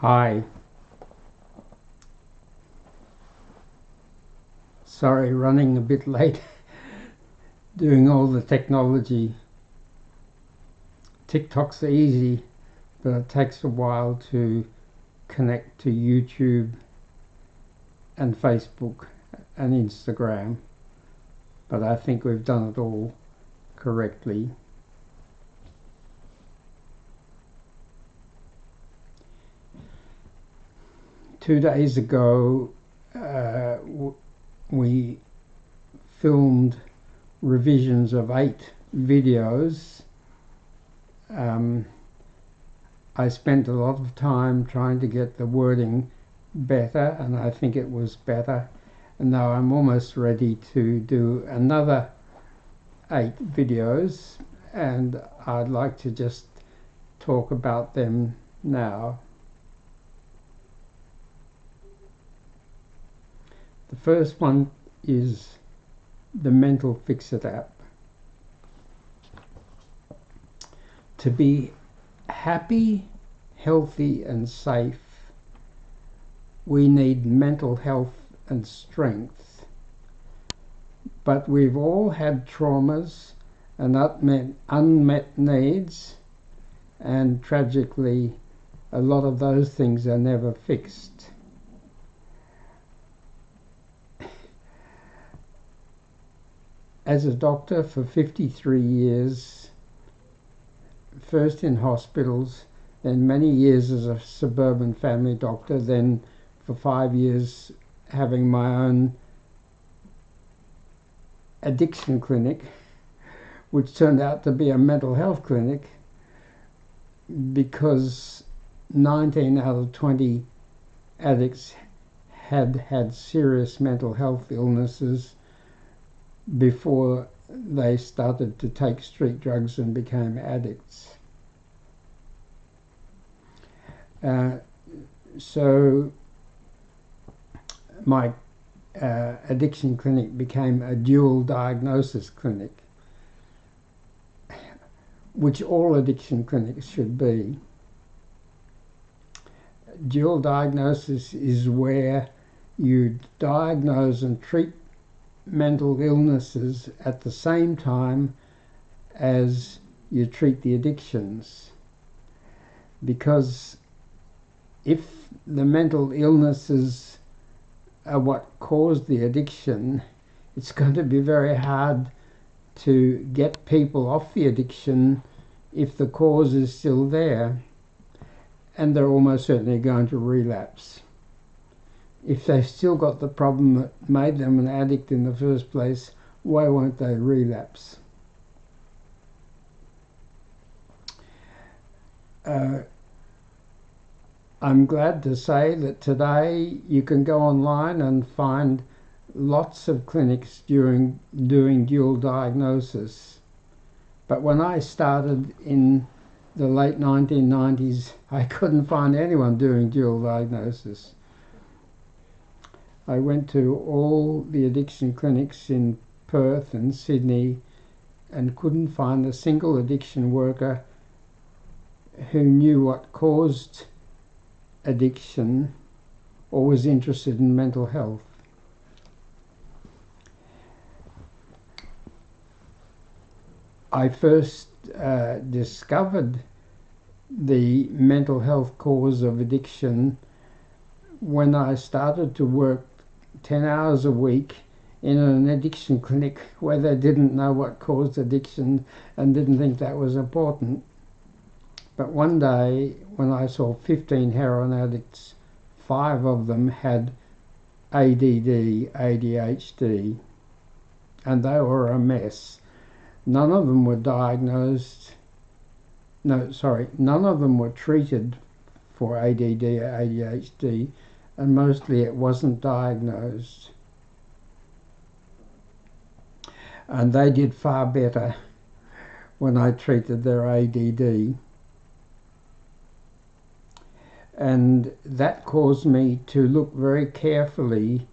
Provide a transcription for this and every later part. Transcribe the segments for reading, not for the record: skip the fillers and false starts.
Hi. Sorry, running a bit late doing all the technology. TikTok's easy, but it takes a while to connect to YouTube and Facebook and Instagram. But I think we've done it all correctly. Two days ago, we filmed revisions of 8 videos. I spent a lot of time trying to get the wording better, and I think it was better. And now I'm almost ready to do another 8 videos, and I'd like to just talk about them now. The first one is the Mental Fix-It app. To be happy, healthy and safe, we need mental health and strength. But we've all had traumas and unmet needs, and tragically a lot of those things are never fixed. As a doctor for 53 years, first in hospitals, then many years as a suburban family doctor, then for 5 years having my own addiction clinic, which turned out to be a mental health clinic, because 19 out of 20 addicts had serious mental health illnesses before they started to take street drugs and became addicts. So my addiction clinic became a dual diagnosis clinic, which all addiction clinics should be. Dual diagnosis is where you diagnose and treat mental illnesses at the same time as you treat the addictions, because if the mental illnesses are what caused the addiction, it's going to be very hard to get people off the addiction if the cause is still there, and they're almost certainly going to relapse. If they've still got the problem that made them an addict in the first place, why won't they relapse? I'm glad to say that today you can go online and find lots of clinics doing dual diagnosis. But when I started in the late 1990s, I couldn't find anyone doing dual diagnosis. I went to all the addiction clinics in Perth and Sydney and couldn't find a single addiction worker who knew what caused addiction or was interested in mental health. I first discovered the mental health cause of addiction when I started to work 10 hours a week in an addiction clinic where they didn't know what caused addiction and didn't think that was important. But one day when I saw 15 heroin addicts, 5 of them had ADD, ADHD, and they were a mess. None of them were diagnosed, none of them were treated for ADD or ADHD, and mostly it wasn't diagnosed. And they did far better when I treated their ADD. And that caused me to look very carefully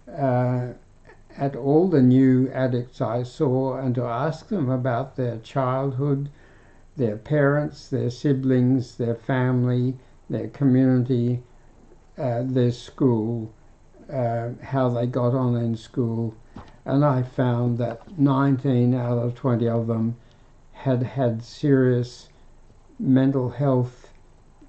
at all the new addicts I saw and to ask them about their childhood, their parents, their siblings, their family, their community, their school, how they got on in school, and I found that 19 out of 20 of them had had serious mental health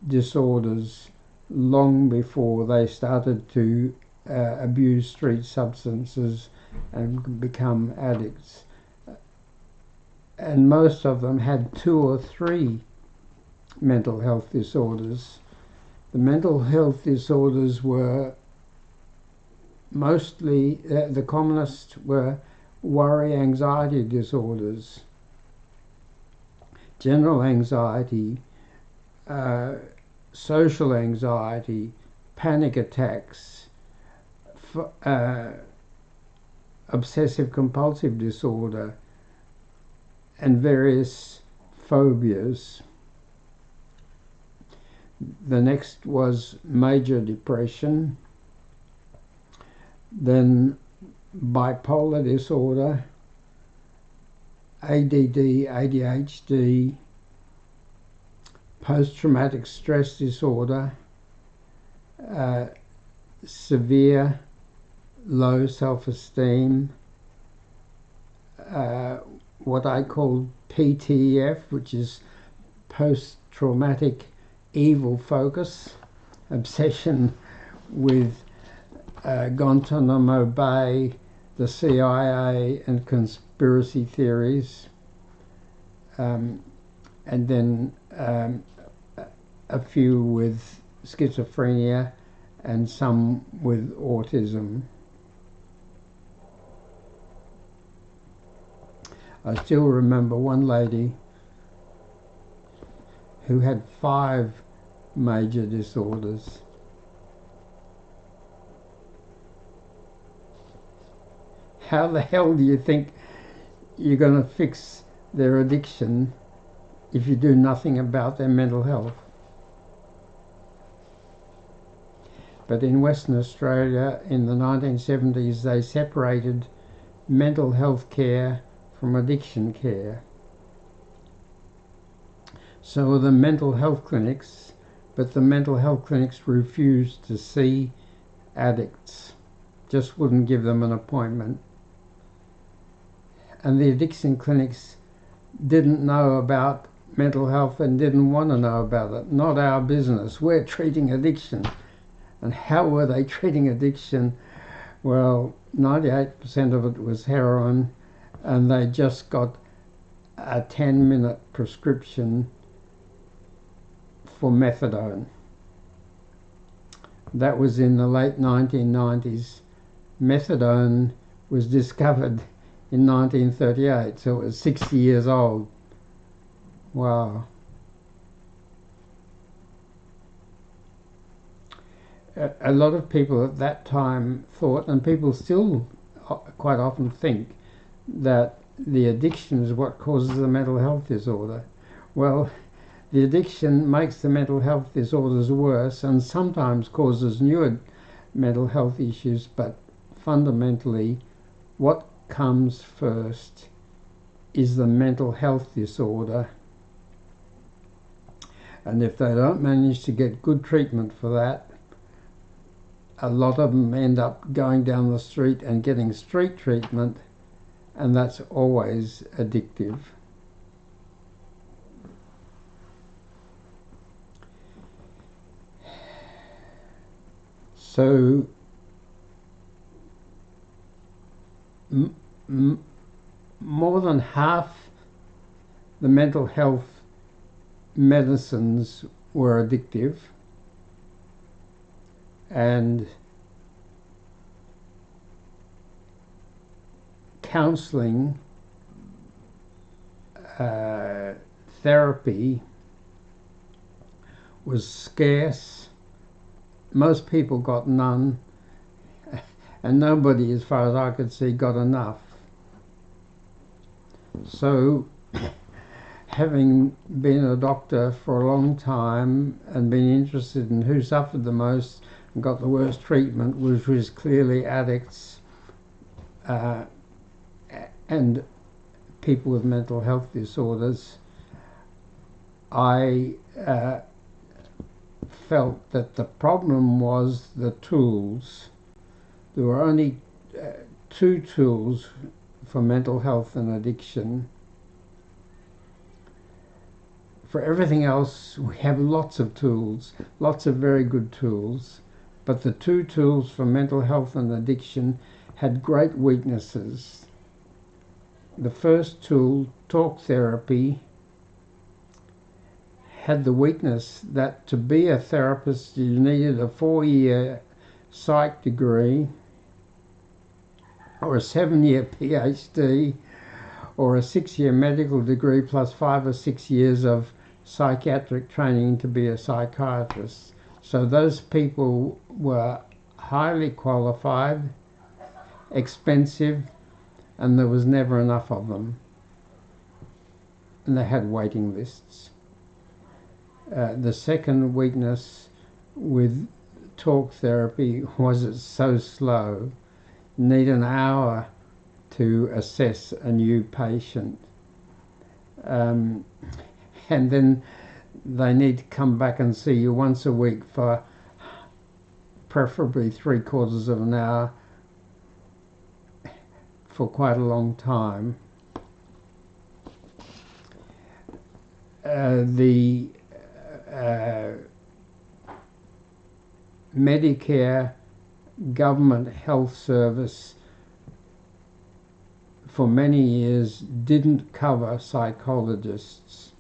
disorders long before they started to abuse street substances and become addicts. And most of them had 2 or 3 mental health disorders. The mental health disorders were mostly, the commonest were worry anxiety disorders, general anxiety, social anxiety, panic attacks, obsessive compulsive disorder, and various phobias. The next was major depression, then bipolar disorder, ADD, ADHD, post-traumatic stress disorder, severe low self-esteem, what I call PTF, which is post-traumatic evil focus, obsession with Guantanamo Bay, the CIA, and conspiracy theories, and then a few with schizophrenia and some with autism. I still remember one lady who had 5 major disorders. How the hell do you think you're going to fix their addiction if you do nothing about their mental health? But in Western Australia in the 1970s they separated mental health care from addiction care. So were the mental health clinics, but the mental health clinics refused to see addicts, just wouldn't give them an appointment. And the addiction clinics didn't know about mental health and didn't want to know about it. Not our business. We're treating addiction. And how were they treating addiction? Well, 98% of it was heroin, and they just got a 10-minute prescription for methadone. That was in the late 1990s. Methadone was discovered in 1938, so it was 60 years old. Wow. A lot of people at that time thought, and people still quite often think, that the addiction is what causes the mental health disorder. Well, the addiction makes the mental health disorders worse and sometimes causes new mental health issues, but fundamentally what comes first is the mental health disorder. And if they don't manage to get good treatment for that, a lot of them end up going down the street and getting street treatment, and that's always addictive. So more than half the mental health medicines were addictive, and counseling, therapy was scarce. Most people got none, and nobody, as far as I could see, got enough. So, having been a doctor for a long time and been interested in who suffered the most and got the worst treatment, which was clearly addicts and people with mental health disorders, I felt that the problem was the tools. There were only two tools for mental health and addiction. For everything else, we have lots of tools, lots of very good tools, but the two tools for mental health and addiction had great weaknesses. The first tool, talk therapy, had the weakness that to be a therapist you needed a 4-year psych degree or a 7-year PhD or a 6-year medical degree plus 5 or 6 years of psychiatric training to be a psychiatrist. So those people were highly qualified, expensive, and there was never enough of them. And they had waiting lists. The second weakness with talk therapy was it's so slow. You need an hour to assess a new patient. And then they need to come back and see you once a week for preferably 3/4 of an hour for quite a long time. The Medicare government health service for many years didn't cover psychologists,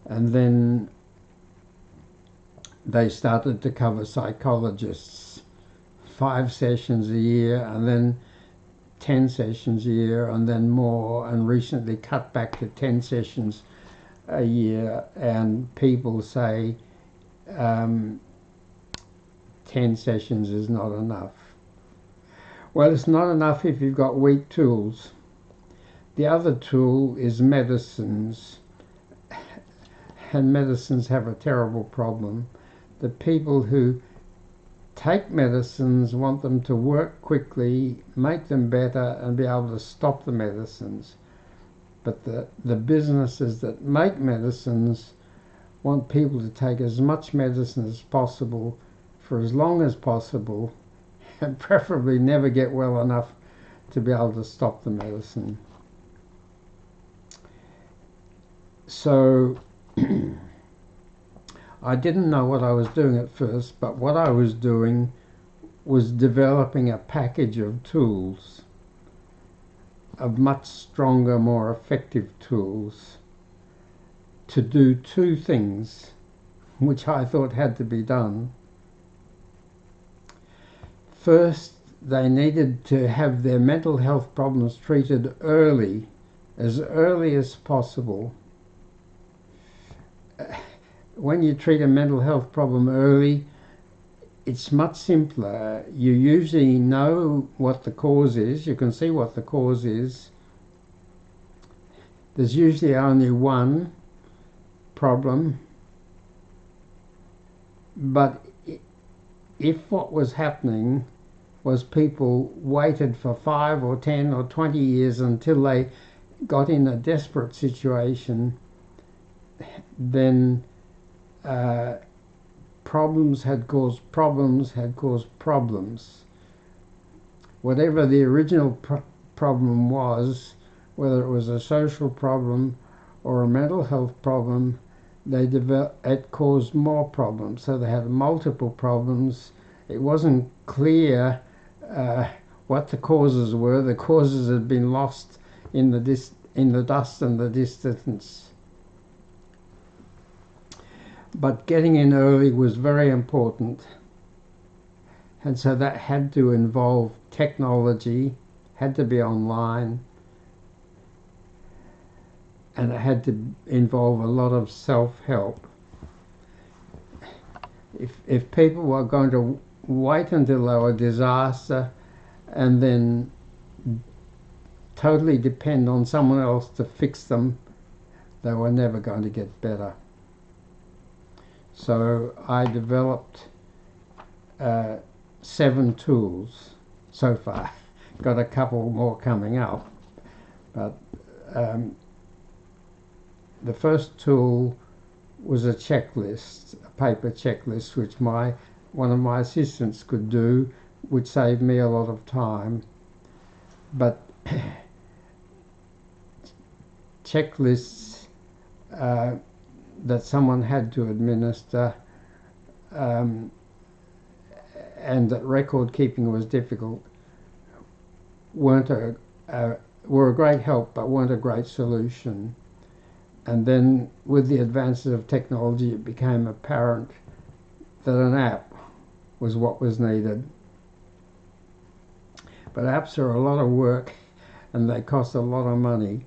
and then they started to cover psychologists, 5 sessions a year and then 10 sessions a year and then more, and recently cut back to 10 sessions a year, and people say 10 sessions is not enough. Well, it's not enough if you've got weak tools. The other tool is medicines, and medicines have a terrible problem. The people who take medicines want them to work quickly, make them better, and be able to stop the medicines. But the businesses that make medicines want people to take as much medicine as possible for as long as possible, and preferably never get well enough to be able to stop the medicine. So I didn't know what I was doing at first, but what I was doing was developing a package of tools, of much stronger, more effective tools, to do two things which I thought had to be done. First, they needed to have their mental health problems treated early, as early as possible. When you treat a mental health problem early, it's much simpler. You usually know what the cause is. You can see what the cause is. There's usually only one problem. But if what was happening was people waited for 5 or 10 or 20 years until they got in a desperate situation, then problems had caused problems had caused problems. Whatever the original problem was, whether it was a social problem or a mental health problem, it caused more problems. So they had multiple problems. It wasn't clear what the causes were. The causes had been lost in the dust and the distance. But getting in early was very important, and so that had to involve technology, had to be online, and it had to involve a lot of self-help. If people were going to wait until they were a disaster and then totally depend on someone else to fix them, they were never going to get better. So I developed 7 tools so far. Got a couple more coming up. But the first tool was a checklist, a paper checklist, which one of my assistants could do, would save me a lot of time. But checklists that someone had to administer, and that record keeping was difficult, were a great help, but weren't a great solution. And then with the advances of technology, it became apparent that an app was what was needed. But apps are a lot of work and they cost a lot of money,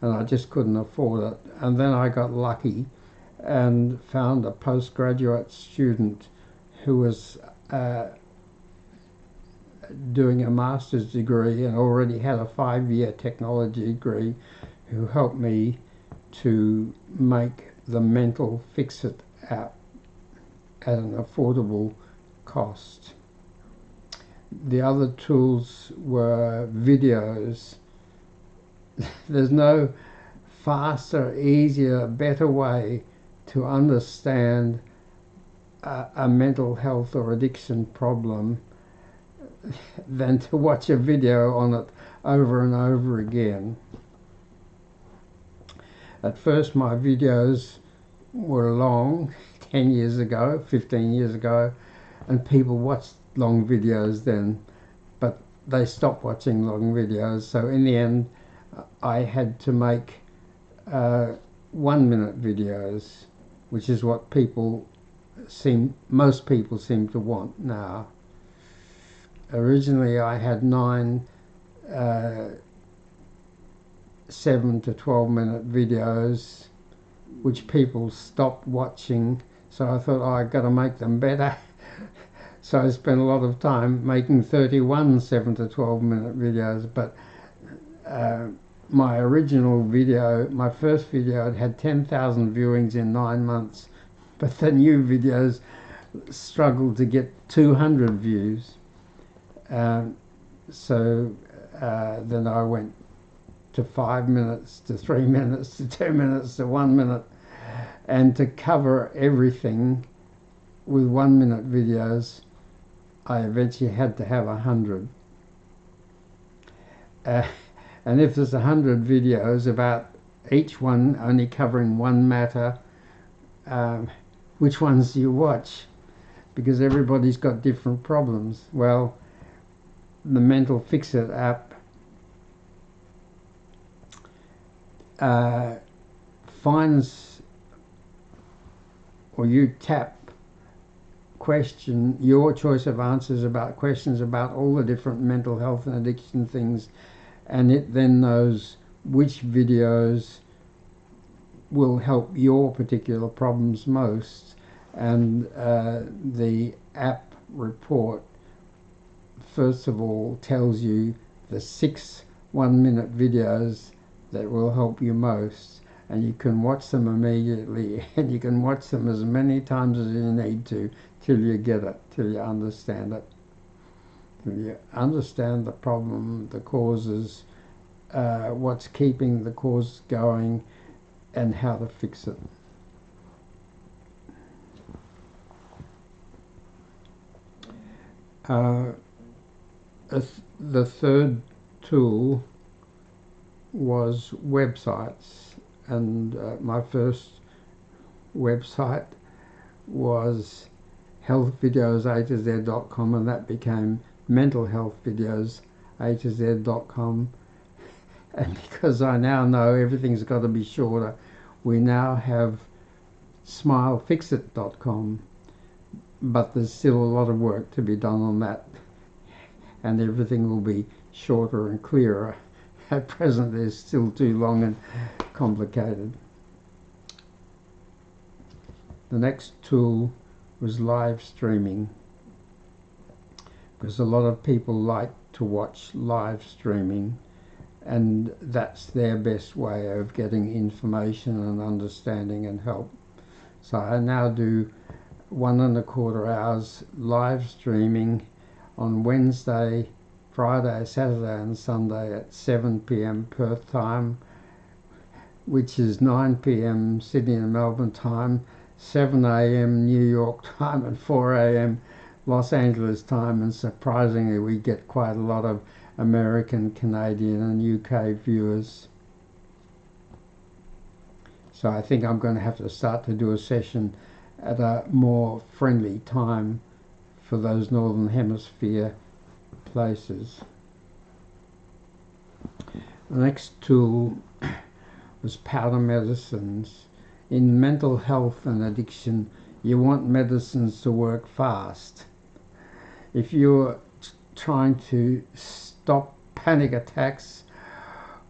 and I just couldn't afford it. And then I got lucky and found a postgraduate student who was doing a master's degree and already had a 5-year technology degree, who helped me to make the Mental Fix-It app at an affordable cost. The other tools were videos. There's no faster, easier, better way to understand a mental health or addiction problem than to watch a video on it over and over again. At first my videos were long, 10 years ago, 15 years ago, and people watched long videos then, but they stopped watching long videos. So in the end I had to make 1-minute videos, which is what most people seem to want now. Originally I had 9 7 to 12-minute videos which people stopped watching, so I thought, I got to make them better. So I spent a lot of time making 31 7 to 12-minute videos. But my original video, my first video, it had 10,000 viewings in 9 months, but the new videos struggled to get 200 views. So then I went to 5 minutes, to 3 minutes, to 2 minutes, to 1 minute, and to cover everything with 1-minute videos, I eventually had to have 100. And if there's 100 videos, about each one only covering one matter, which ones do you watch? Because everybody's got different problems. Well, the Mental Fix-It app finds, or you tap your choice of answers about questions about all the different mental health and addiction things, and it then knows which videos will help your particular problems most. And the app report first of all tells you the 6 1-minute videos that will help you most, and you can watch them immediately, and you can watch them as many times as you need to till you get it, till you understand it, till you understand the problem, the causes, what's keeping the cause going, and how to fix it. The third tool was websites, and my first website was healthvideos@z.com, and that became mentalhealthvideos@z.com. And because I now know everything's got to be shorter, we now have smilefixit.com, but there's still a lot of work to be done on that, and everything will be shorter and clearer. At present it's still too long and complicated. The next tool was live streaming, because a lot of people like to watch live streaming, and that's their best way of getting information and understanding and help. So I now do 1.25 hours live streaming on Wednesday, Friday, Saturday and Sunday at 7 p.m. Perth time, which is 9 p.m. Sydney and Melbourne time, 7 a.m. New York time, and 4 a.m. Los Angeles time. And surprisingly, we get quite a lot of American, Canadian, and UK viewers. So I think I'm going to have to start to do a session at a more friendly time for those Northern Hemisphere places. The next tool was powder medicines. In mental health and addiction, you want medicines to work fast. If you're trying to stop panic attacks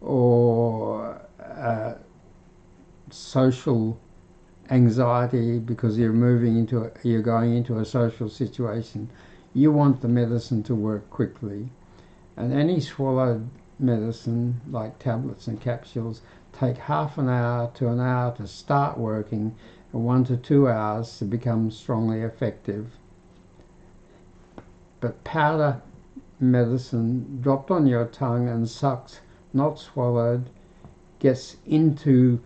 or social anxiety because you're going into a social situation, you want the medicine to work quickly. And any swallowed medicine, like tablets and capsules, take half an hour to an hour to start working and 1 to 2 hours to become strongly effective. But powder medicine dropped on your tongue and sucked, not swallowed, gets into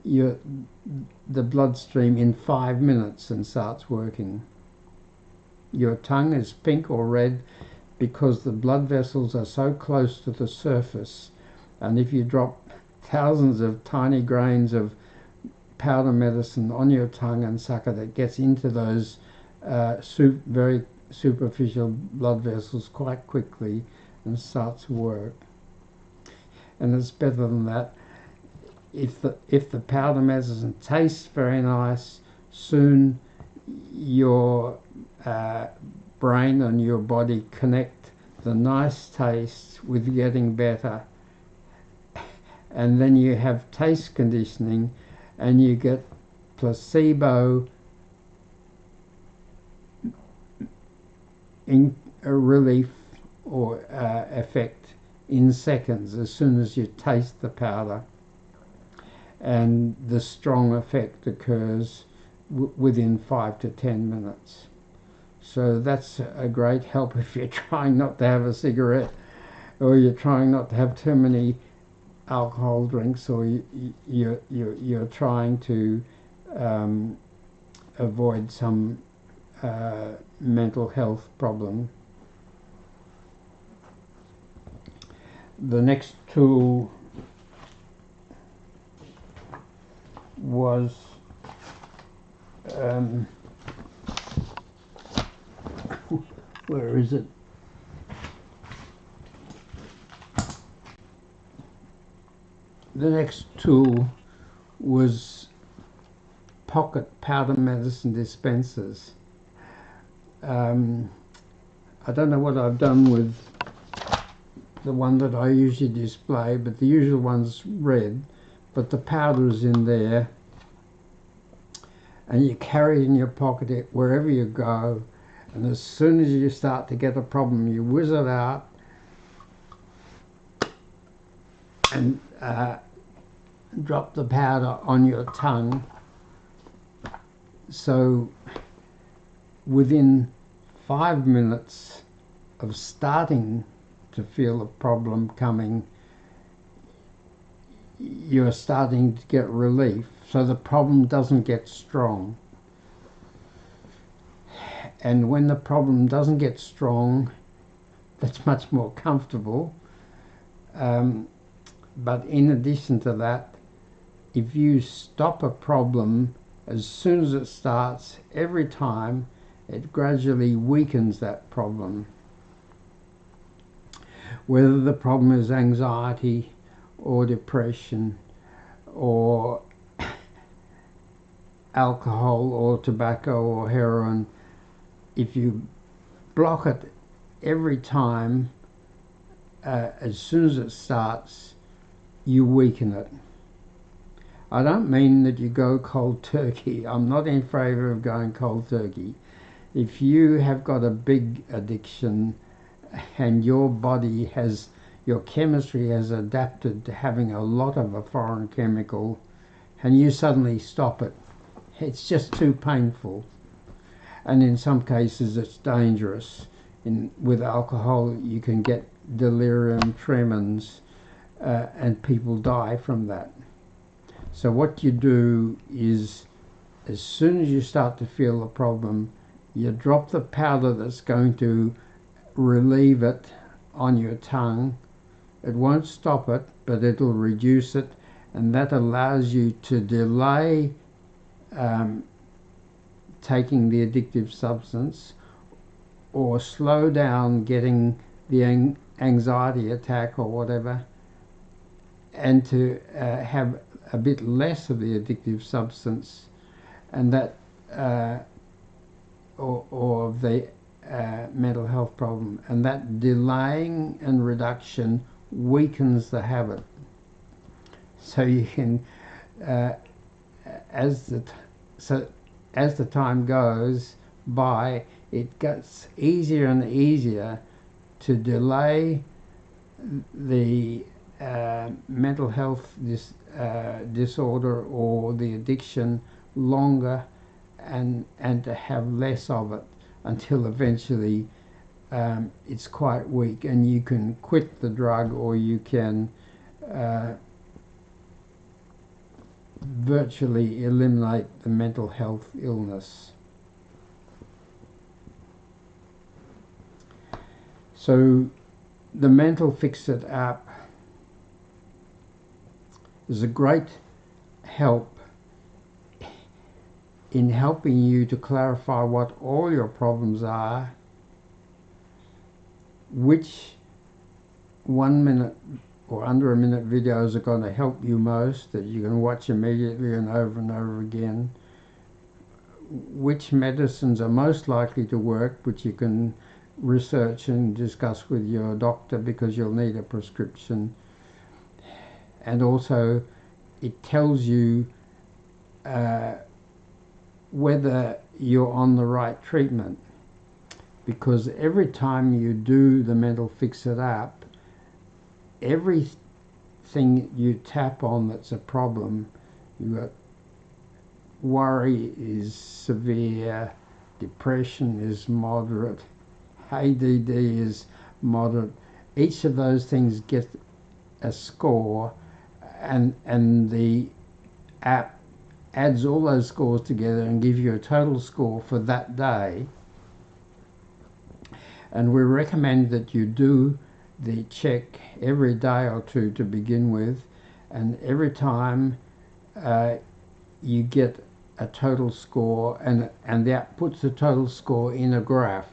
the bloodstream in 5 minutes and starts working. Your tongue is pink or red because the blood vessels are so close to the surface, and if you drop thousands of tiny grains of powder medicine on your tongue and suck it, it gets into those very superficial blood vessels quite quickly and starts to work. And it's better than that. If the powder medicine tastes very nice, soon your brain and your body connect the nice taste with getting better, and then you have taste conditioning and you get placebo in a relief or effect in seconds as soon as you taste the powder, and the strong effect occurs within 5 to 10 minutes. So that's a great help if you're trying not to have a cigarette, or you're trying not to have too many alcohol drinks, or you're trying to avoid some mental health problem. The next tool was where is it? The next tool was pocket powder medicine dispensers. I don't know what I've done with the one that I usually display, but the usual one's red, but the powder is in there, and you carry it in your pocket wherever you go, and as soon as you start to get a problem, you whiz it out and drop the powder on your tongue. So within 5 minutes of starting to feel a problem coming, you're starting to get relief, so the problem doesn't get strong. And when the problem doesn't get strong, that's much more comfortable. But in addition to that, if you stop a problem as soon as it starts, every time, it gradually weakens that problem. Whether the problem is anxiety or depression or alcohol or tobacco or heroin, if you block it every time, as soon as it starts, you weaken it. I don't mean that you go cold turkey. I'm not in favour of going cold turkey. If you have got a big addiction and your body has, your chemistry has adapted to having a lot of a foreign chemical, and you suddenly stop it, it's just too painful. And in some cases it's dangerous. With alcohol you can get delirium tremens, and people die from that. So what you do is, as soon as you start to feel the problem, you drop the powder that's going to relieve it on your tongue. It won't stop it, but it'll reduce it, and that allows you to delay taking the addictive substance, or slow down getting the anxiety attack or whatever, and to have a bit less of the addictive substance, and that or of the mental health problem, and that delaying and reduction weakens the habit. So you can, as the time goes by, it gets easier and easier to delay the mental health disorder or the addiction longer, and to have less of it, until eventually it's quite weak and you can quit the drug, or you can virtually eliminate the mental health illness. So the Mental Fix It app is a great help in helping you to clarify what all your problems are, which 1 minute or under a minute videos are going to help you most, that you can watch immediately and over again, which medicines are most likely to work, which you can research and discuss with your doctor because you'll need a prescription. And also it tells you whether you're on the right treatment, because every time you do the Mental Fix It app, everything you tap on that's a problem, you got worry is severe, depression is moderate, ADD is moderate. Each of those things get a score, and the app adds all those scores together and gives you a total score for that day. And we recommend that you do the check every day or two to begin with, and every time you get a total score, and the app puts the total score in a graph.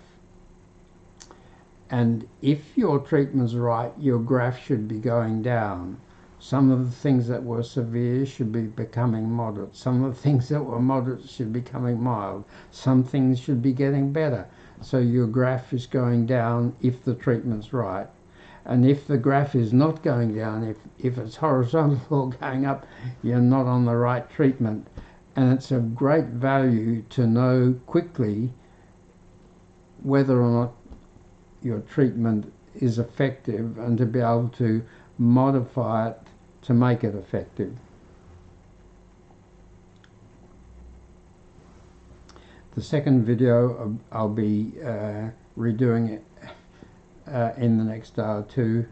And if your treatment's right, your graph should be going down. Some of the things that were severe should be becoming moderate. Some of the things that were moderate should be becoming mild. Some things should be getting better. So your graph is going down if the treatment's right. And if the graph is not going down, if it's horizontal or going up, you're not on the right treatment. And it's of great value to know quickly whether or not your treatment is effective, and to be able to modify it to make it effective. The second video I'll be redoing it in the next day or two,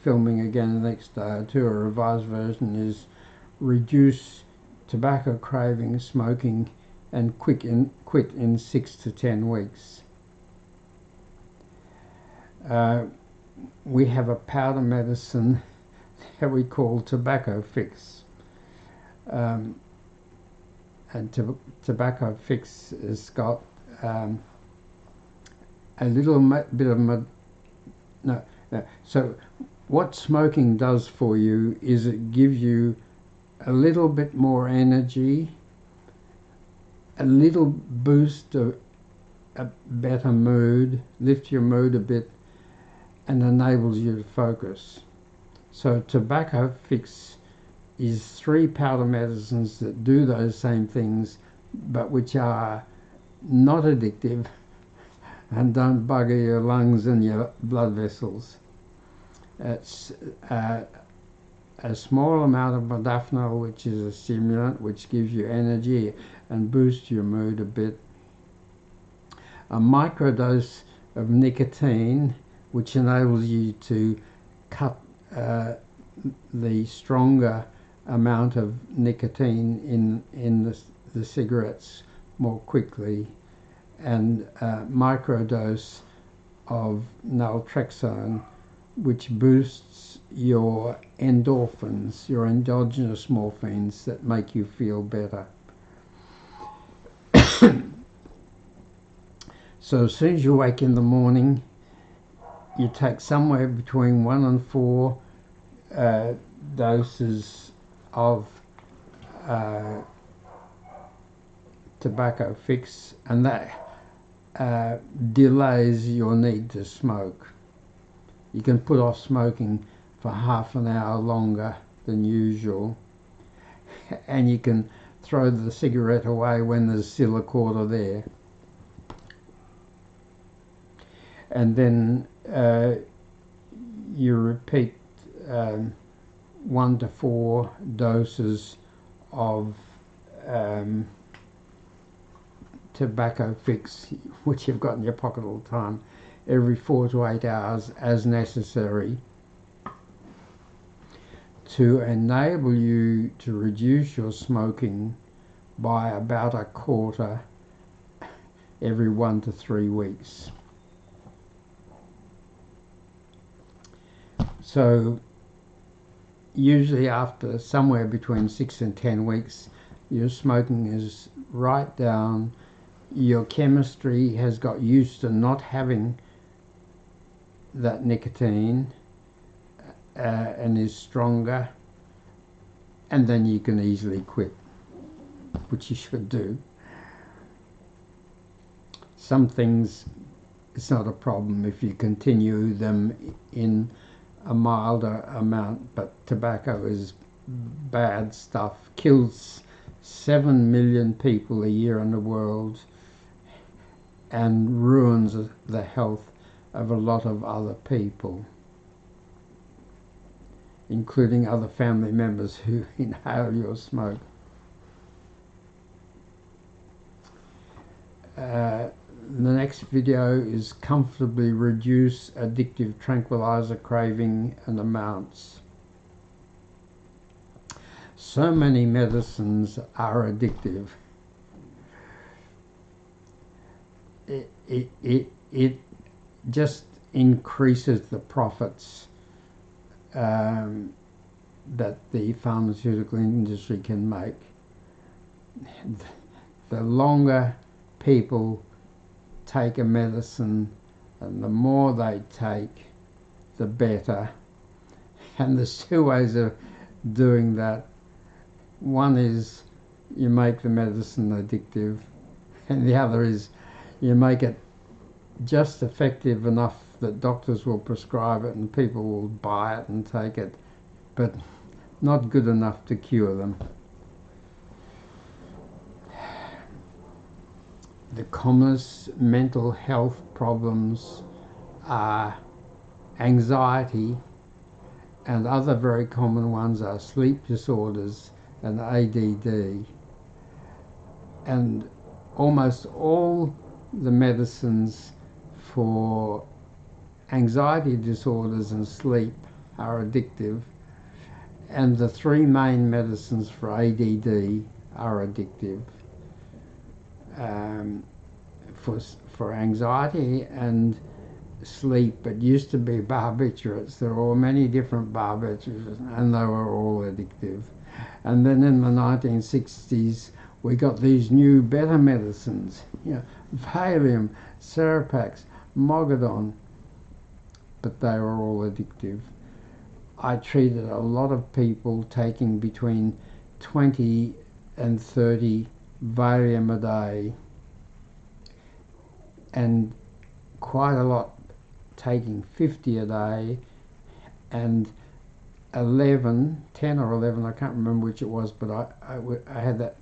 filming again the next day or two. A revised version is reduce tobacco craving, smoking, and quit in 6 to 10 weeks. We have a powder medicine that we call Tobacco Fix, and Tobacco Fix has got a little bit of so what smoking does for you is it gives you a little bit more energy, a little boost of a better mood, lift your mood a bit, and enables you to focus. So Tobacco Fix is 3 powder medicines that do those same things, but which are not addictive and don't bugger your lungs and your blood vessels. It's a small amount of modafinil, which is a stimulant which gives you energy and boosts your mood a bit. A microdose of nicotine, which enables you to cut the stronger amount of nicotine in the cigarettes more quickly, and microdose of naltrexone, which boosts your endorphins, your endogenous morphines that make you feel better. So as soon as you wake in the morning, you take somewhere between 1 and 4 doses of tobacco fix, and that delays your need to smoke. You can put off smoking for half an hour longer than usual, and you can throw the cigarette away when there's still a quarter there. And then you repeat 1 to 4 doses of tobacco fix, which you've got in your pocket all the time, every 4 to 8 hours as necessary, to enable you to reduce your smoking by about a quarter every 1 to 3 weeks. So usually after somewhere between 6 and 10 weeks, your smoking is right down. Your chemistry has got used to not having that nicotine and is stronger, and then you can easily quit, which you should do. Some things, it's not a problem if you continue them in a milder amount, but tobacco is bad stuff. Kills 7 million people a year in the world and ruins the health of a lot of other people, including other family members who inhale your smoke. The next video is comfortably reduce addictive tranquilizer craving and amounts. So many medicines are addictive. It just increases the profits that the pharmaceutical industry can make. The longer people take a medicine and the more they take, the better. And there's 2 ways of doing that. One is you make the medicine addictive, and the other is you make it just effective enough that doctors will prescribe it and people will buy it and take it, but not good enough to cure them. The commonest mental health problems are anxiety, and other very common ones are sleep disorders and ADD. And almost all the medicines for anxiety disorders and sleep are addictive, and the 3 main medicines for ADD are addictive. For anxiety and sleep, it used to be barbiturates. There were many different barbiturates, and they were all addictive. And then in the 1960s, we got these new better medicines, Valium, Seropax, Mogadon, but they were all addictive. I treated a lot of people taking between 20 and 30 Valium a day, and quite a lot taking 50 a day, and 10 or 11, I can't remember which it was, but I had that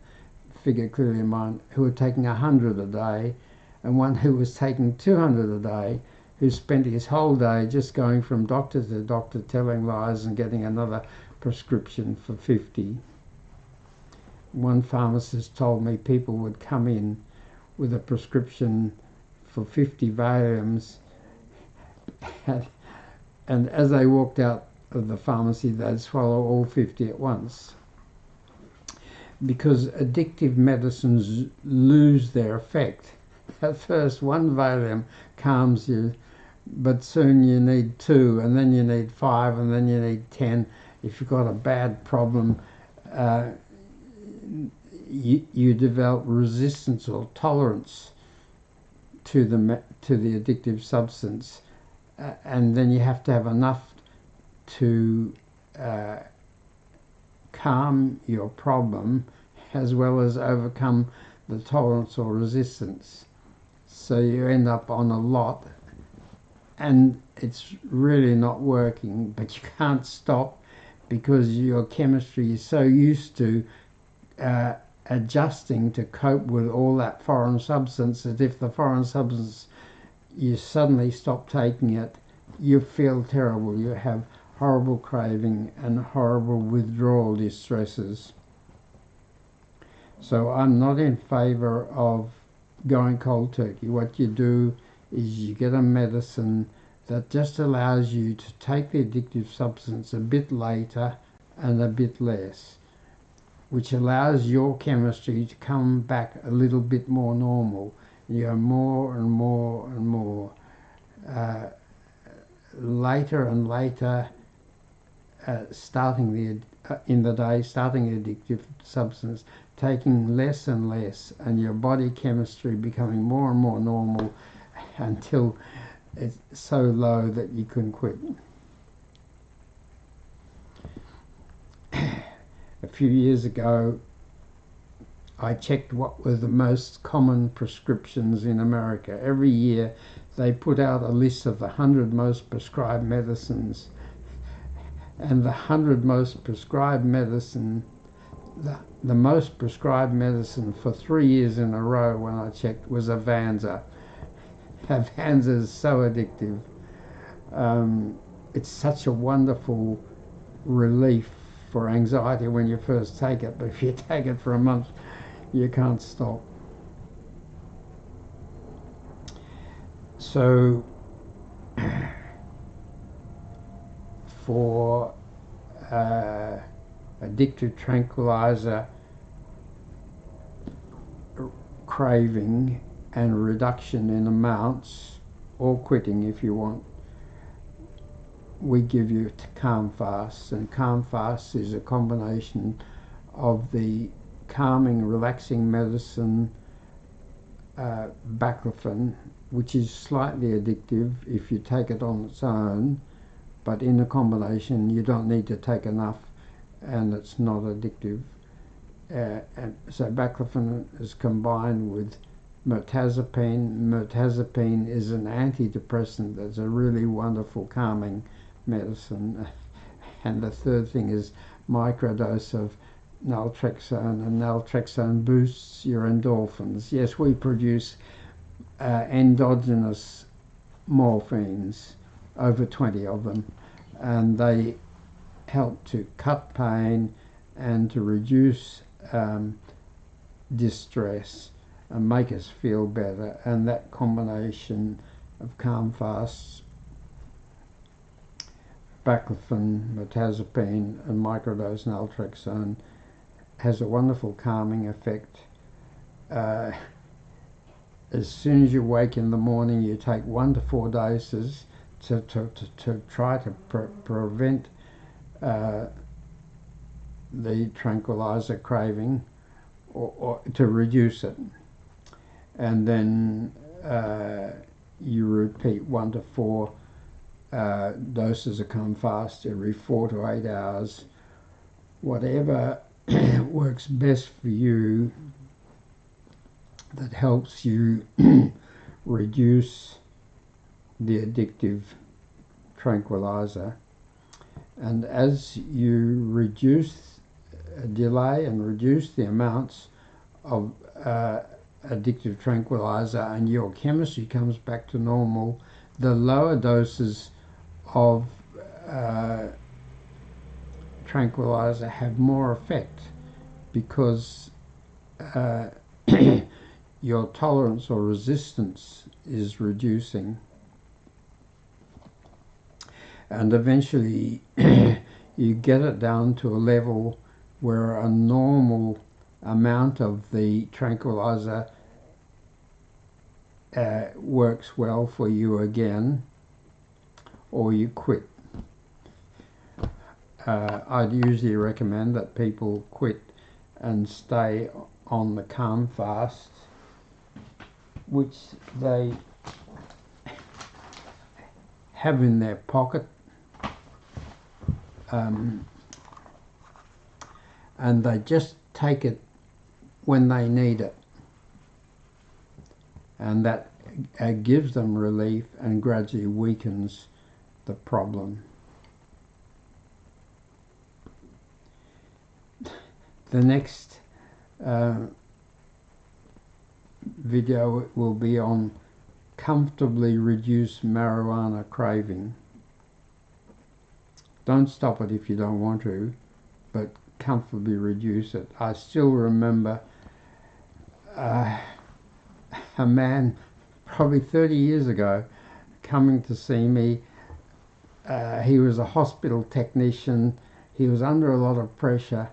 figure clearly in mind, who were taking 100 a day, and one who was taking 200 a day, who spent his whole day just going from doctor to doctor, telling lies and getting another prescription for 50. One pharmacist told me people would come in with a prescription for 50 Valiums, and as they walked out of the pharmacy, they'd swallow all 50 at once. because addictive medicines lose their effect. At first, one Valium calms you, but soon you need 2, and then you need 5, and then you need 10. If you've got a bad problem, you develop resistance or tolerance to the addictive substance, and then you have to have enough to calm your problem as well as overcome the tolerance or resistance. So you end up on a lot, and it's really not working, but you can't stop because your chemistry is so used to adjusting to cope with all that foreign substance that if the foreign substance, you suddenly stop taking it, you feel terrible. You have horrible craving and horrible withdrawal distresses. So I'm not in favor of going cold turkey. What you do is you get a medicine that just allows you to take the addictive substance a bit later and a bit less, which allows your chemistry to come back a little bit more normal. You have more and more and more. Later and later, starting in the day, starting the addictive substance, taking less and less, and your body chemistry becoming more and more normal until it's so low that you can quit. A few years ago, I checked what were the most common prescriptions in America. Every year they put out a list of the 100 most prescribed medicines, and the 100 most prescribed medicine, the most prescribed medicine for 3 years in a row when I checked was Avanza. Avanza is so addictive. It's such a wonderful relief for anxiety when you first take it, but if you take it for a month, you can't stop. So for addictive tranquilizer craving and reduction in amounts, or quitting if you want, we give you Calm Fast, and Calm Fast is a combination of the calming, relaxing medicine baclofen, which is slightly addictive if you take it on its own, but in a combination you don't need to take enough, and it's not addictive. And so baclofen is combined with mirtazapine. Mirtazapine is an antidepressant that's a really wonderful calming medicine. And the third thing is microdose of naltrexone, and naltrexone boosts your endorphins. Yes, we produce endogenous morphines, over 20 of them, and they help to cut pain and to reduce distress and make us feel better. And that combination of Calm Fast, baclofen, mirtazapine and microdose naltrexone has a wonderful calming effect. As soon as you wake in the morning, you take 1 to 4 doses to try to prevent the tranquilizer craving, or to reduce it. And then you repeat 1 to 4 doses of Calm Fast every 4 to 8 hours. Whatever works best for you, that helps you reduce the addictive tranquilizer. And as you delay and reduce the amounts of addictive tranquilizer and your chemistry comes back to normal, the lower doses of tranquilizer have more effect, because your tolerance or resistance is reducing, and eventually you get it down to a level where a normal amount of the tranquilizer works well for you again, or you quit. I'd usually recommend that people quit and stay on the calm fast, which they have in their pocket, and they just take it when they need it, and that gives them relief and gradually weakens the problem. The next video will be on comfortably reduce marijuana craving. Don't stop it if you don't want to, but comfortably reduce it. I still remember a man probably 30 years ago coming to see me. He was a hospital technician. He was under a lot of pressure,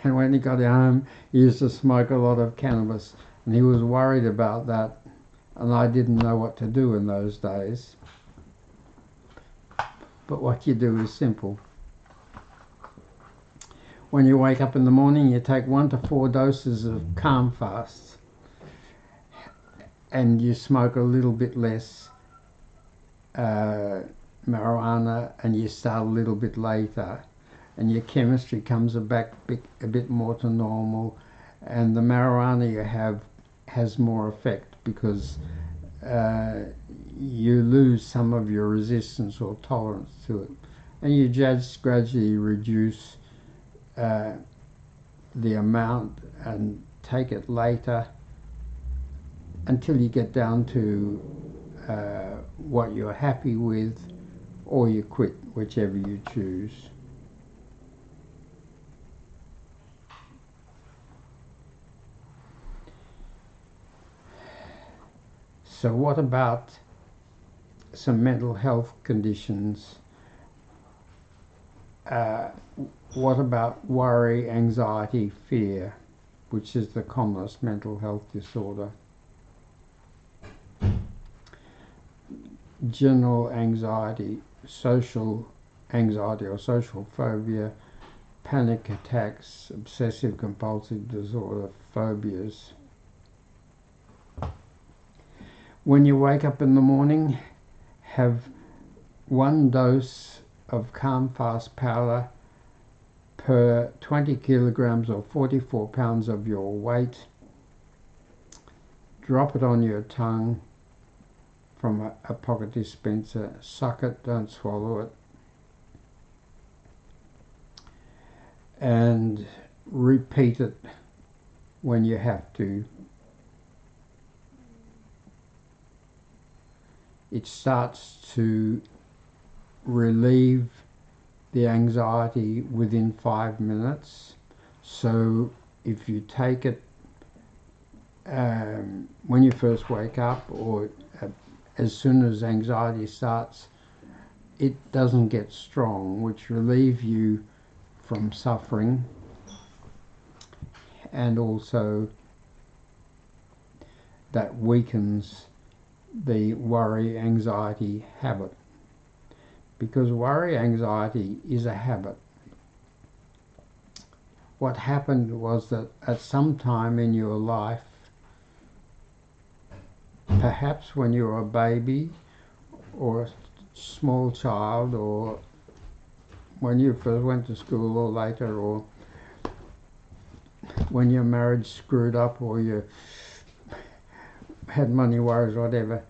and when he got home he used to smoke a lot of cannabis, and he was worried about that, and I didn't know what to do in those days. But what you do is simple. When you wake up in the morning, you take 1 to 4 doses of calm fast, and you smoke a little bit less marijuana, and you start a little bit later, and your chemistry comes back a bit more to normal, and the marijuana you have has more effect because you lose some of your resistance or tolerance to it, and you just gradually reduce the amount and take it later until you get down to what you're happy with, or you quit, whichever you choose. So what about some mental health conditions? What about worry, anxiety, fear, which is the commonest mental health disorder? General anxiety, social anxiety or social phobia, panic attacks, obsessive compulsive disorder, phobias. When you wake up in the morning, have 1 dose of calm fast powder per 20 kilograms or 44 pounds of your weight. Drop it on your tongue from a pocket dispenser. Suck it, don't swallow it. And repeat it when you have to. It starts to relieve the anxiety within 5 minutes. So if you take it when you first wake up, or as soon as anxiety starts, it doesn't get strong, which relieves you from suffering, and also that weakens the worry anxiety habit, because worry anxiety is a habit. What happened was that at some time in your life, perhaps when you were a baby or a small child, or when you first went to school, or later, or when your marriage screwed up, or you had money worries or whatever,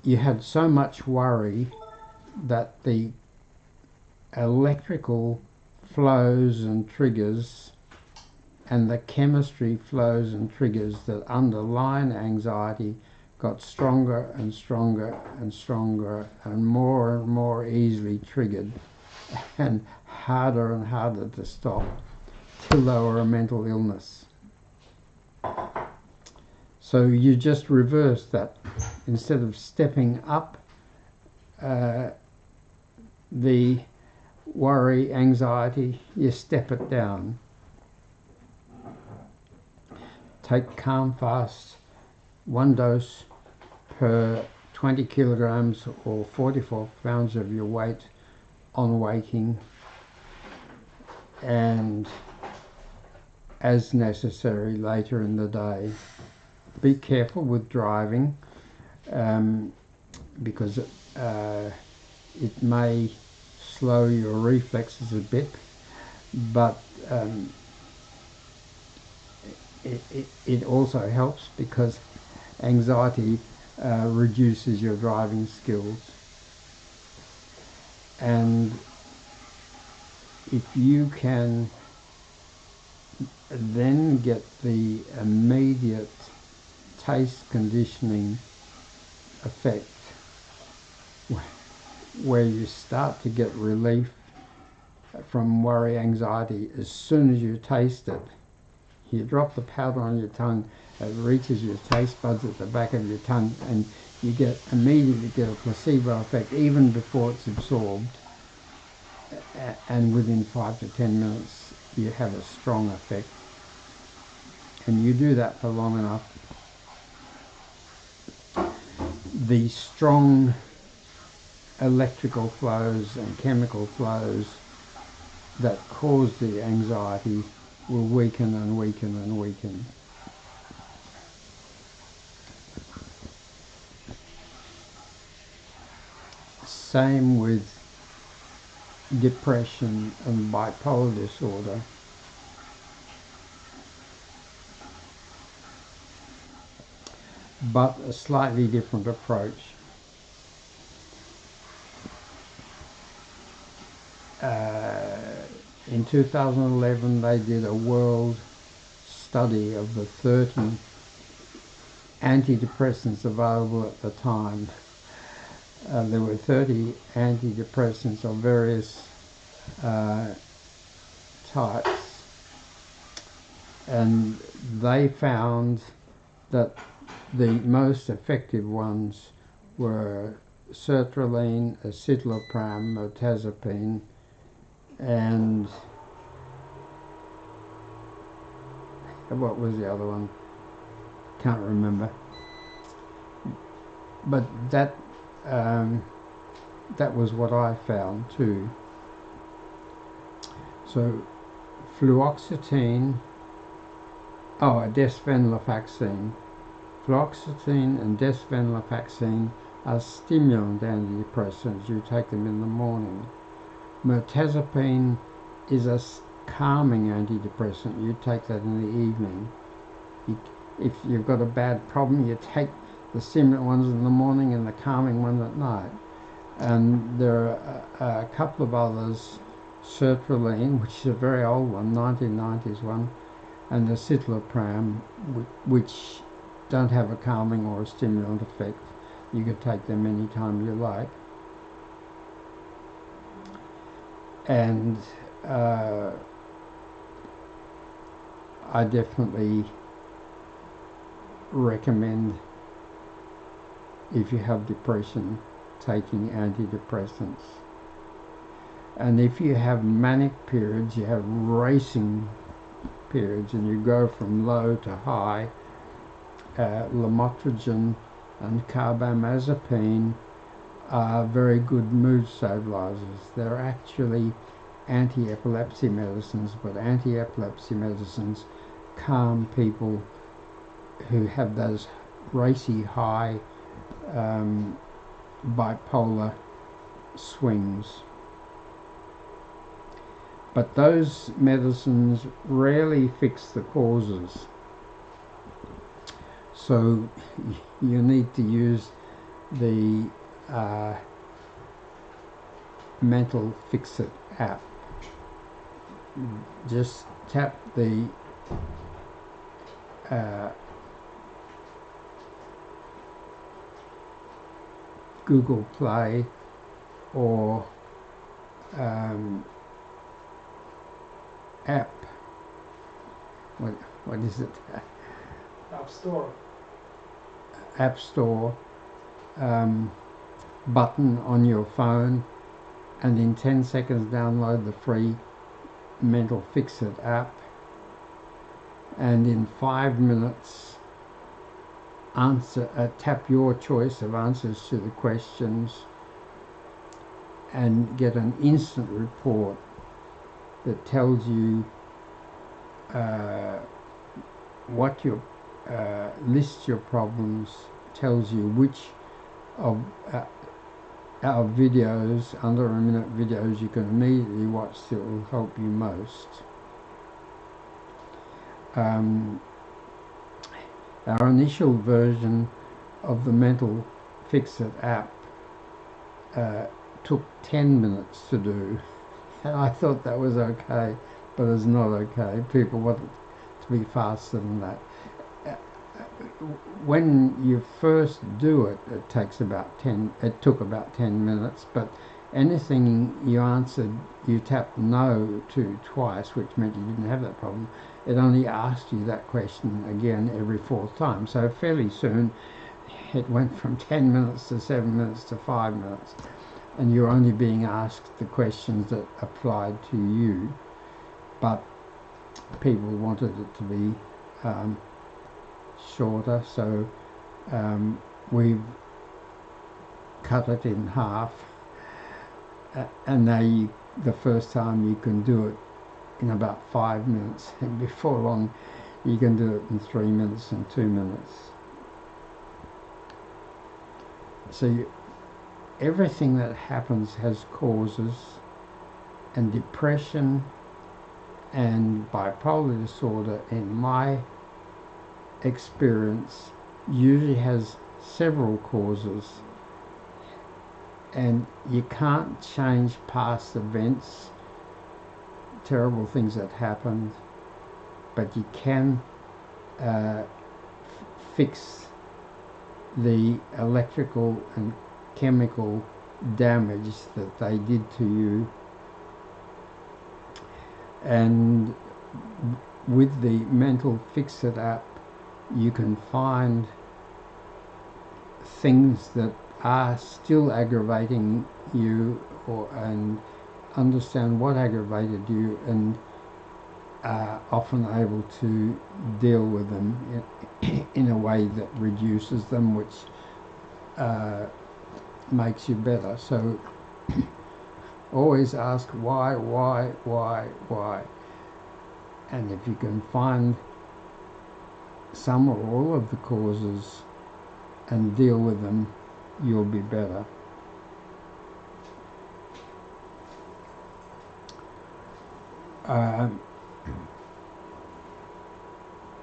you had so much worry that the electrical flows and triggers and the chemistry flows and triggers that underline anxiety got stronger and stronger and stronger and more easily triggered and harder to stop, till they were a mental illness. So you just reverse that. Instead of stepping up the worry, anxiety, you step it down. take Calm Fast, one dose per 20 kilograms or 44 pounds of your weight on waking, and as necessary later in the day. Be careful with driving, because it may slow your reflexes a bit, but it also helps because anxiety reduces your driving skills. And if you can then get the immediate taste conditioning effect, where you start to get relief from worry, anxiety as soon as you taste it. You drop the powder on your tongue, it reaches your taste buds at the back of your tongue, and you immediately get a placebo effect even before it's absorbed, and within 5 to 10 minutes you have a strong effect. And you do that for long enough, the strong electrical flows and chemical flows that cause the anxiety will weaken and weaken and weaken. Same with depression and bipolar disorder. But a slightly different approach. In 2011 they did a world study of the 30 antidepressants available at the time. There were 30 antidepressants of various types, and they found that the most effective ones were sertraline, escitalopram, mirtazapine, and what was the other one? Can't remember. But that was what I found too. So fluoxetine, desvenlafaxine. Fluoxetine and desvenlafaxine are stimulant antidepressants. You take them in the morning. Mirtazapine is a calming antidepressant. You take that in the evening. If you've got a bad problem, you take the stimulant ones in the morning and the calming ones at night. And there are a couple of others, sertraline, which is a very old one, 1990s one, and the escitalopram, which don't have a calming or a stimulant effect. You can take them anytime you like. And I definitely recommend, if you have depression, taking antidepressants. And if you have manic periods, you have racing periods, and you go from low to high, lamotrigine and carbamazepine are very good mood stabilizers. They're actually anti-epilepsy medicines, but anti-epilepsy medicines calm people who have those racy high bipolar swings. But those medicines rarely fix the causes. So you need to use the Mental Fix-It app. Just tap the Google Play or app. What is it? App Store. App Store button on your phone, and in 10 seconds download the free Mental Fix-It app, and in 5 minutes tap your choice of answers to the questions and get an instant report that tells you what your lists your problems, tells you which of our videos, under a minute videos, you can immediately watch that will help you most. Our initial version of the Mental Fix-It app took 10 minutes to do, and I thought that was okay, but it's not okay. People want it to be faster than that. When you first do it, it took about 10 minutes, but anything you answered, you tapped no to twice, which meant you didn't have that problem. It only asked you that question again every fourth time. So fairly soon, it went from 10 minutes to 7 minutes to 5 minutes, and you're only being asked the questions that applied to you, but people wanted it to be shorter, so we've cut it in half, and now the first time you can do it in about 5 minutes, and before long you can do it in 3 minutes and 2 minutes. So everything that happens has causes, and depression and bipolar disorder, in my experience, usually has several causes, and you can't change past events, terrible things that happened, but you can fix the electrical and chemical damage that they did to you. And with the Mental Fix-It app, you can find things that are still aggravating you, and understand what aggravated you, and are often able to deal with them in a way that reduces them, which makes you better. So always ask why, and if you can find some or all of the causes and deal with them, you'll be better.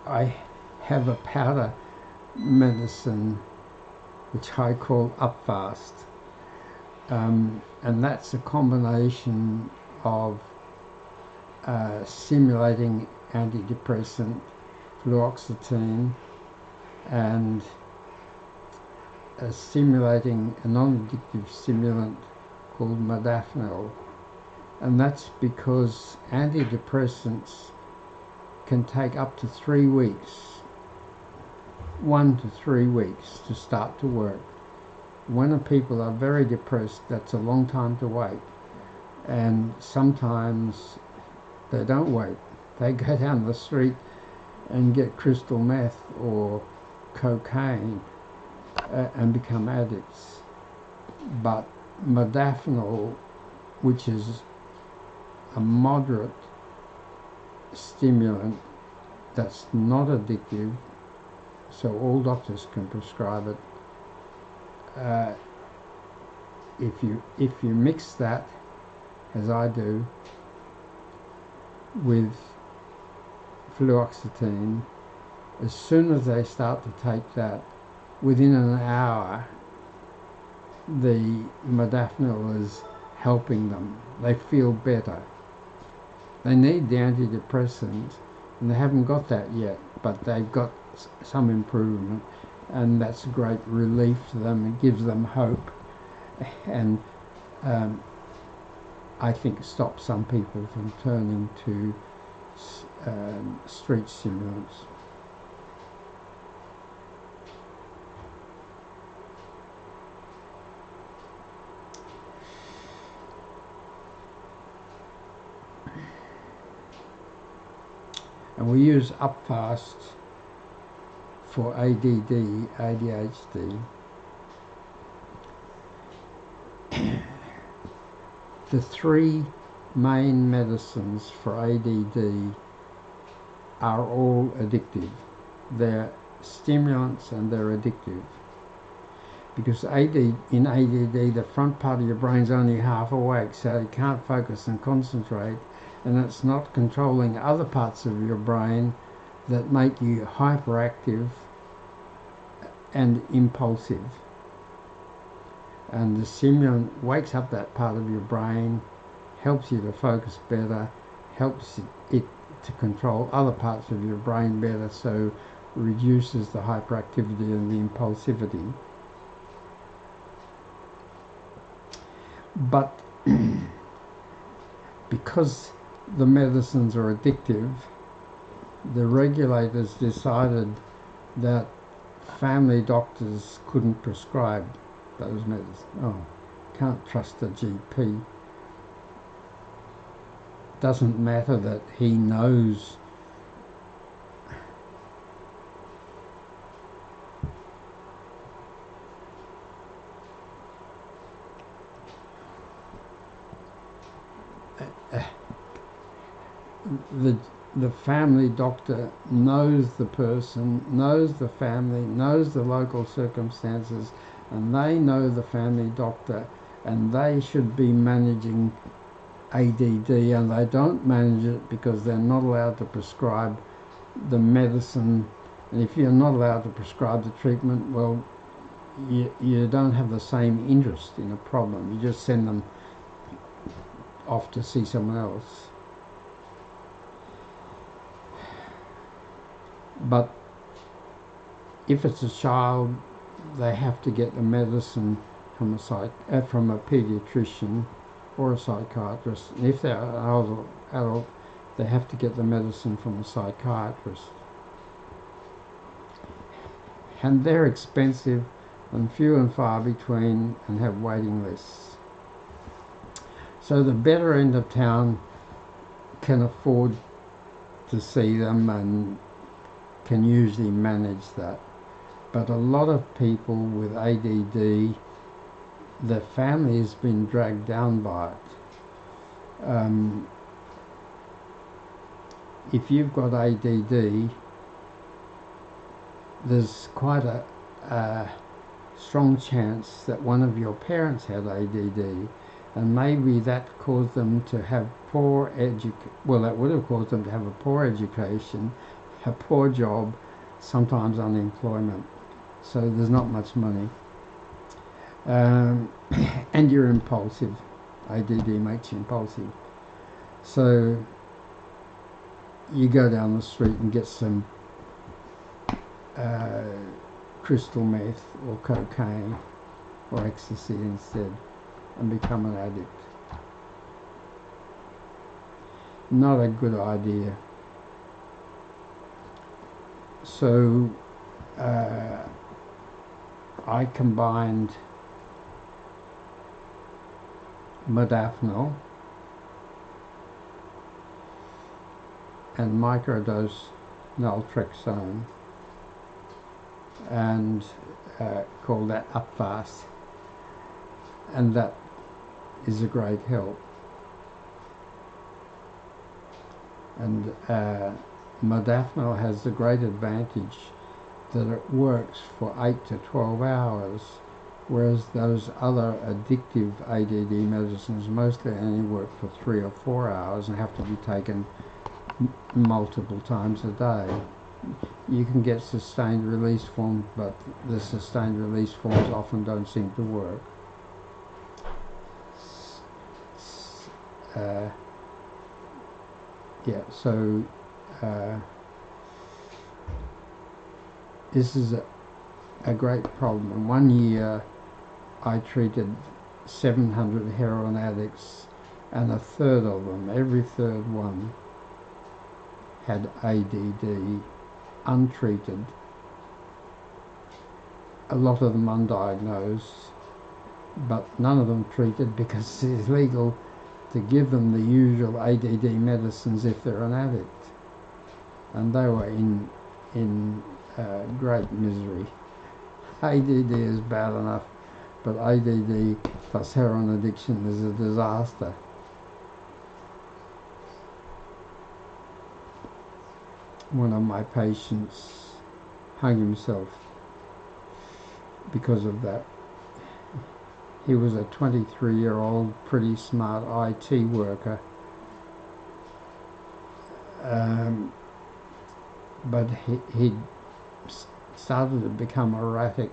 I have a powder medicine which I call Upfast, and that's a combination of stimulating antidepressant fluoxetine and stimulating a non-addictive stimulant called modafinil, and that's because antidepressants can take up to 3 weeks, 1 to 3 weeks to start to work. When people are very depressed, that's a long time to wait, and sometimes they don't wait. They go down the street and get crystal meth or cocaine and become addicts. But modafinil, which is a moderate stimulant that's not addictive, so all doctors can prescribe it. If you mix that, as I do, with fluoxetine, as soon as they start to take that, within an hour, the modafinil is helping them. They feel better. They need the antidepressant, and they haven't got that yet, but they've got some improvement, and that's a great relief to them. It gives them hope, and I think it stops some people from turning to street stimulants. And we use Upfast for ADD, ADHD. The three main medicines for ADD are all addictive. They're stimulants and they're addictive. Because in ADD, the front part of your brain's only half awake, so you can't focus and concentrate, and it's not controlling other parts of your brain that make you hyperactive and impulsive. And the stimulant wakes up that part of your brain, helps you to focus better, helps it to control other parts of your brain better, so reduces the hyperactivity and the impulsivity. But because the medicines are addictive, the regulators decided that family doctors couldn't prescribe those medicines. Oh, can't trust the GP. Doesn't matter that he knows the family doctor knows the person, knows the family, knows the local circumstances, and they know the family doctor, and they should be managing ADD, and they don't manage it because they're not allowed to prescribe the medicine. And if you're not allowed to prescribe the treatment, well, you don't have the same interest in a problem. You just send them off to see someone else. But if it's a child, they have to get the medicine from a pediatrician or a psychiatrist. And if they're an adult, they have to get the medicine from a psychiatrist. And they're expensive and few and far between and have waiting lists. So the better end of town can afford to see them and can usually manage that. But a lot of people with ADD, the family has been dragged down by it. If you've got ADD, there's quite a strong chance that one of your parents had ADD, and maybe that caused them to have that would have caused them to have a poor education, a poor job, sometimes unemployment. So there's not much money. And you're impulsive. ADD makes you impulsive. So you go down the street and get some crystal meth or cocaine or ecstasy instead and become an addict. Not a good idea. So I combined modafinil and microdose naltrexone and called that Upfast, and that is a great help. And modafinil has the great advantage that it works for 8 to 12 hours, whereas those other addictive ADD medicines mostly only work for 3 or 4 hours and have to be taken multiple times a day. You can get sustained release forms, but the sustained release forms often don't seem to work. This is a great problem. In 1 year, I treated 700 heroin addicts, and a third of them, every third one, had ADD untreated. A lot of them undiagnosed, but none of them treated because it's illegal to give them the usual ADD medicines if they're an addict. and they were in great misery. ADD is bad enough, but ADD plus heroin addiction is a disaster. One of my patients hung himself because of that. He was a 23-year-old, pretty smart IT worker, but he'd started to become erratic,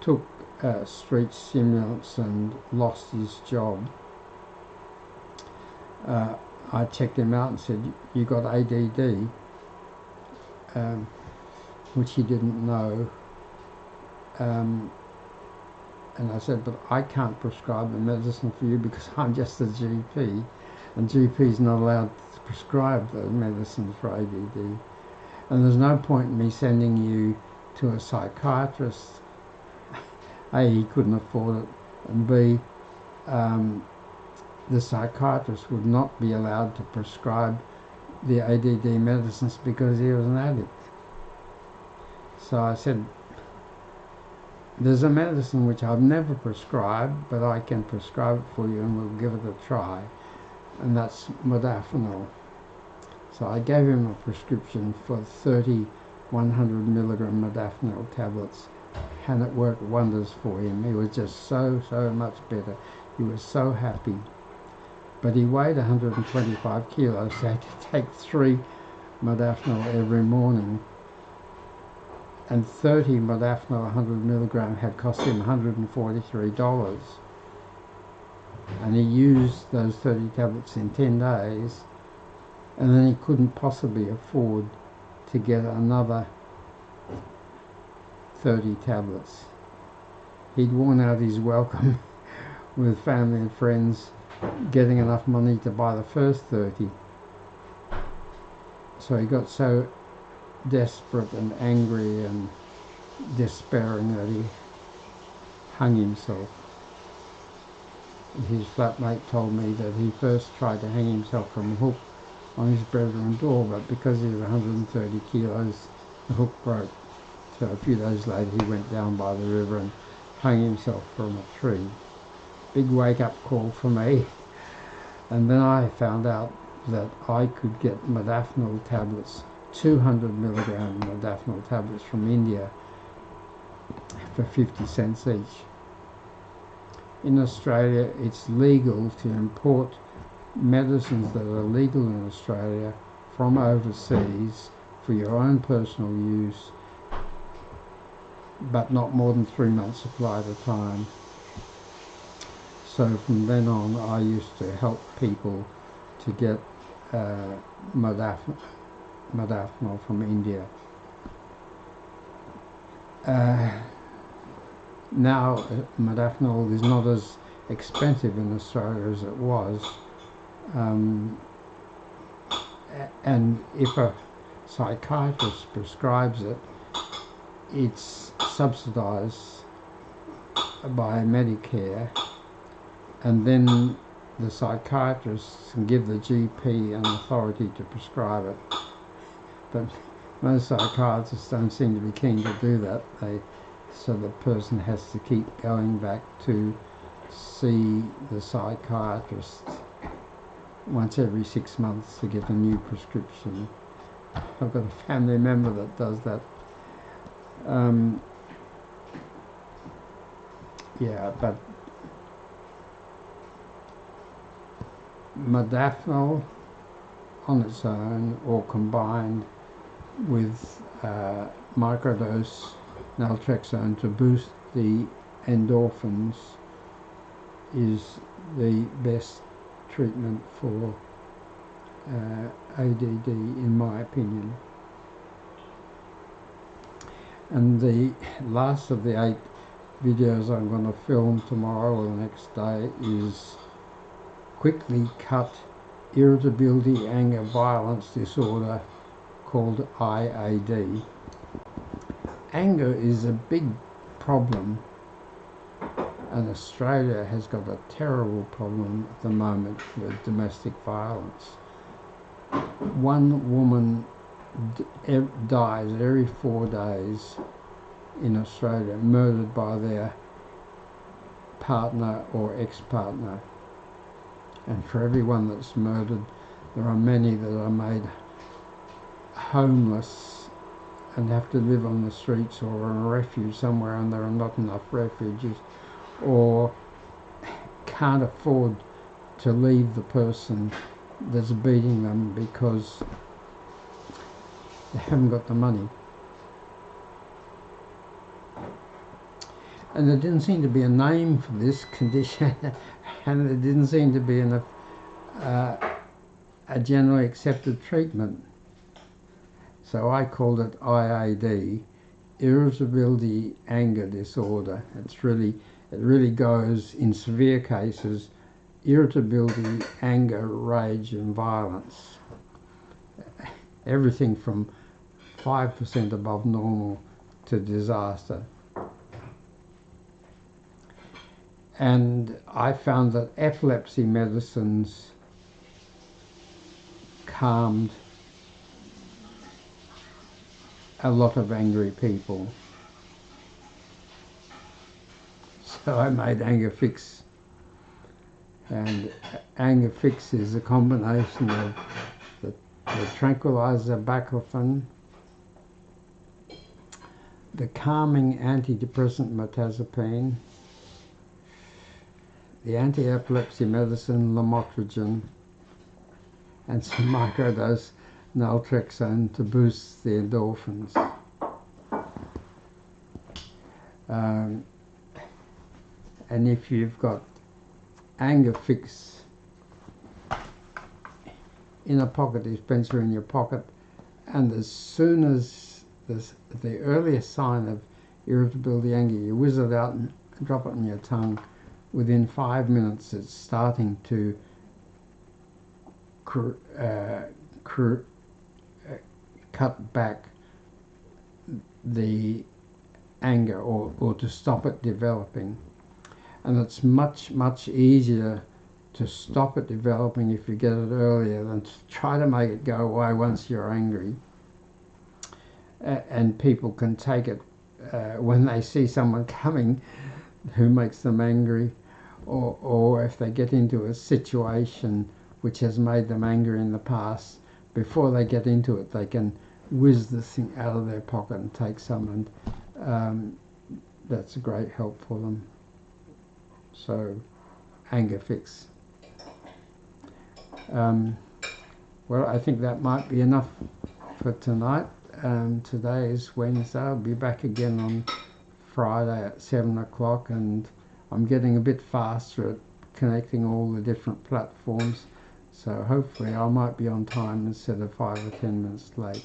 took street stimulants and lost his job. I checked him out and said, "You got ADD?" Which he didn't know. And I said, "But I can't prescribe the medicine for you because I'm just a GP, and GP's not allowed to prescribe the medicines for ADD. And there's no point in me sending you to a psychiatrist. A, he couldn't afford it, and B, the psychiatrist would not be allowed to prescribe the ADD medicines because he was an addict." So I said, "There's a medicine which I've never prescribed, but I can prescribe it for you and we'll give it a try, and that's modafinil." So I gave him a prescription for 30 100 milligram modafinil tablets, and it worked wonders for him. He was just so much better. He was so happy. But he weighed 125 kilos, so he had to take 3 modafinil every morning. And 30 modafinil 100 milligram had cost him $143. And he used those 30 tablets in 10 days, and then he couldn't possibly afford to get another 30 tablets. He'd worn out his welcome with family and friends, getting enough money to buy the first 30. So he got so desperate and angry and despairing that he hung himself. His flatmate told me that he first tried to hang himself from a hook on his bedroom door, but because he was 130 kilos, the hook broke. So a few days later he went down by the river and hung himself from a tree. Big wake-up call for me. And then I found out that I could get modafinil tablets, 200 milligram modafinil tablets from India for 50 cents each. In Australia, it's legal to import medicines that are legal in Australia from overseas for your own personal use, but not more than 3 months supply at a time. So from then on, I used to help people to get modafinil from India. Now modafinil is not as expensive in Australia as it was, and if a psychiatrist prescribes it, it's subsidised by Medicare, and then the psychiatrist can give the GP an authority to prescribe it. But most psychiatrists don't seem to be keen to do that. So the person has to keep going back to see the psychiatrist once every 6 months to get a new prescription. I've got a family member that does that. Yeah, but modafinil on its own or combined with microdose naltrexone to boost the endorphins is the best treatment for ADD, in my opinion. And the last of the 8 videos I'm going to film tomorrow or the next day is quickly cut irritability, anger, violence disorder called IAD. Anger is a big problem, and Australia has got a terrible problem at the moment with domestic violence. One woman dies every 4 days in Australia, murdered by their partner or ex-partner. And for everyone that's murdered, there are many that are made homeless and have to live on the streets or in a refuge somewhere, and there are not enough refuges, or can't afford to leave the person that's beating them because they haven't got the money. And there didn't seem to be a name for this condition, and there didn't seem to be a generally accepted treatment. So I called it IAD, irritability anger disorder. It really goes, in severe cases, irritability, anger, rage and violence. Everything from 5% above normal to disaster. And I found that epilepsy medicines calmed a lot of angry people. So I made Anger Fix. And Anger Fix is a combination of the tranquilizer baclofen, the calming antidepressant mirtazapine, the anti-epilepsy medicine lamotrigine, and some microdose naltrexone to boost the endorphins. And if you've got Anger Fix in a pocket dispenser in your pocket, and as soon as the earliest sign of irritability, anger, you whiz it out and drop it on your tongue, within 5 minutes it's starting to cut back the anger, or to stop it developing. And it's much, much easier to stop it developing if you get it earlier than to try to make it go away once you're angry. And people can take it when they see someone coming who makes them angry, or if they get into a situation which has made them angry in the past, before they get into it they can whiz the thing out of their pocket and take some, and that's a great help for them. So, Anger Fix. Well, I think that might be enough for tonight. Today is Wednesday. I'll be back again on Friday at 7 o'clock, and I'm getting a bit faster at connecting all the different platforms, so hopefully I might be on time instead of 5 or 10 minutes late.